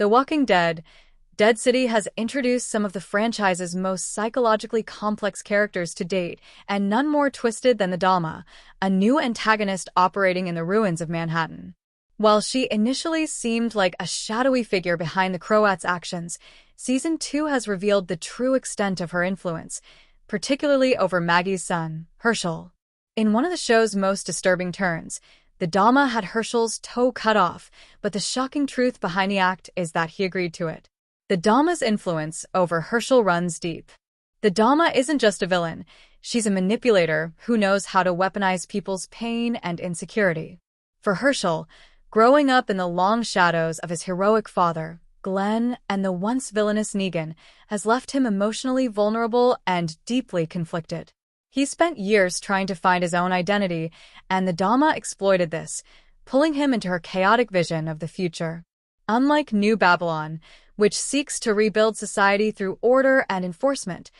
The Walking Dead, Dead City has introduced some of the franchise's most psychologically complex characters to date, and none more twisted than the Dama, a new antagonist operating in the ruins of Manhattan. While she initially seemed like a shadowy figure behind the Croat's actions, Season 2 has revealed the true extent of her influence, particularly over Maggie's son, Hershel. In one of the show's most disturbing turns, the Dama had Hershel's toe cut off, but the shocking truth behind the act is that he agreed to it. The Dama's influence over Hershel runs deep. The Dama isn't just a villain, she's a manipulator who knows how to weaponize people's pain and insecurity. For Hershel, growing up in the long shadows of his heroic father, Glenn, and the once villainous Negan, has left him emotionally vulnerable and deeply conflicted. He spent years trying to find his own identity, and the Dama exploited this, pulling him into her chaotic vision of the future. Unlike New Babylon, which seeks to rebuild society through order and enforcement,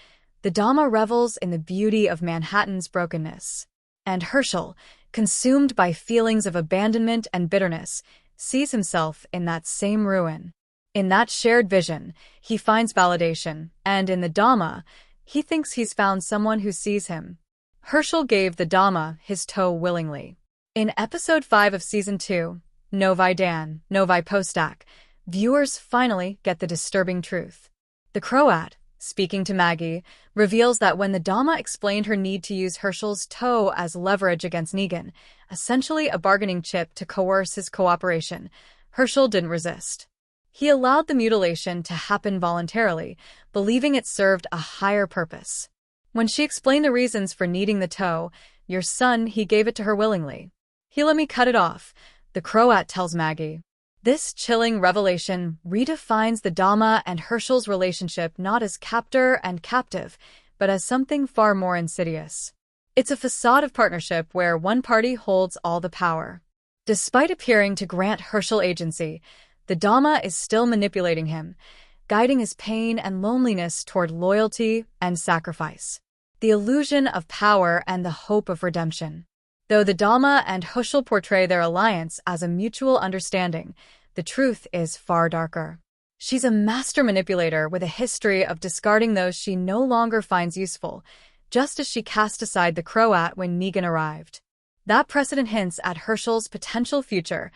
the Dama revels in the beauty of Manhattan's brokenness. And Hershel, consumed by feelings of abandonment and bitterness, sees himself in that same ruin. In that shared vision, he finds validation, and in the Dama, he thinks he's found someone who sees him. Hershel gave the Dama his toe willingly. In Episode 5 of Season 2, Novi Dan, Novi Postak, viewers finally get the disturbing truth. The Croat, speaking to Maggie, reveals that when the Dama explained her need to use Hershel's toe as leverage against Negan, essentially a bargaining chip to coerce his cooperation, Hershel didn't resist. He allowed the mutilation to happen voluntarily, believing it served a higher purpose. When she explained the reasons for needing the toe, "Your son, he gave it to her willingly. He let me cut it off," the Croat tells Maggie. This chilling revelation redefines the Dama and Hershel's relationship not as captor and captive, but as something far more insidious. It's a facade of partnership where one party holds all the power. Despite appearing to grant Hershel agency, the Dama is still manipulating him, guiding his pain and loneliness toward loyalty and sacrifice. The illusion of power and the hope of redemption. Though the Dama and Hershel portray their alliance as a mutual understanding, the truth is far darker. She's a master manipulator with a history of discarding those she no longer finds useful, just as she cast aside the Croat when Negan arrived. That precedent hints at Hershel's potential future,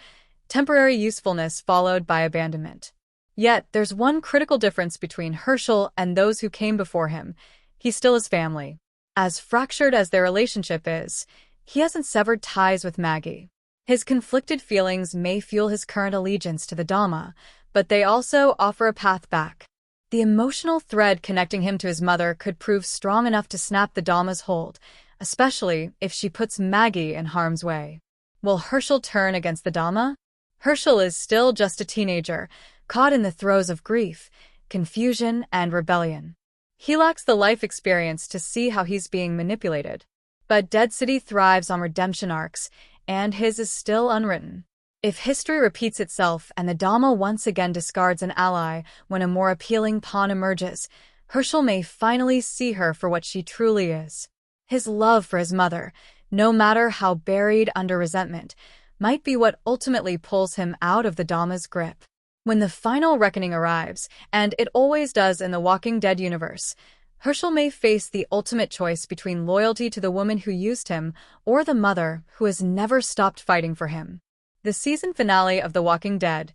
temporary usefulness followed by abandonment. Yet, there's one critical difference between Hershel and those who came before him. He still is family. As fractured as their relationship is, he hasn't severed ties with Maggie. His conflicted feelings may fuel his current allegiance to the Dama, but they also offer a path back. The emotional thread connecting him to his mother could prove strong enough to snap the Dama's hold, especially if she puts Maggie in harm's way. Will Hershel turn against the Dama? Hershel is still just a teenager, caught in the throes of grief, confusion, and rebellion. He lacks the life experience to see how he's being manipulated. But Dead City thrives on redemption arcs, and his is still unwritten. If history repeats itself and the Dama once again discards an ally when a more appealing pawn emerges, Hershel may finally see her for what she truly is. His love for his mother, no matter how buried under resentment, might be what ultimately pulls him out of the Dama's grip. When the final reckoning arrives, and it always does in the Walking Dead universe, Hershel may face the ultimate choice between loyalty to the woman who used him or the mother who has never stopped fighting for him. The season finale of The Walking Dead,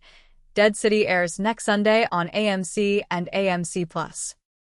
Dead City, airs next Sunday on AMC and AMC+.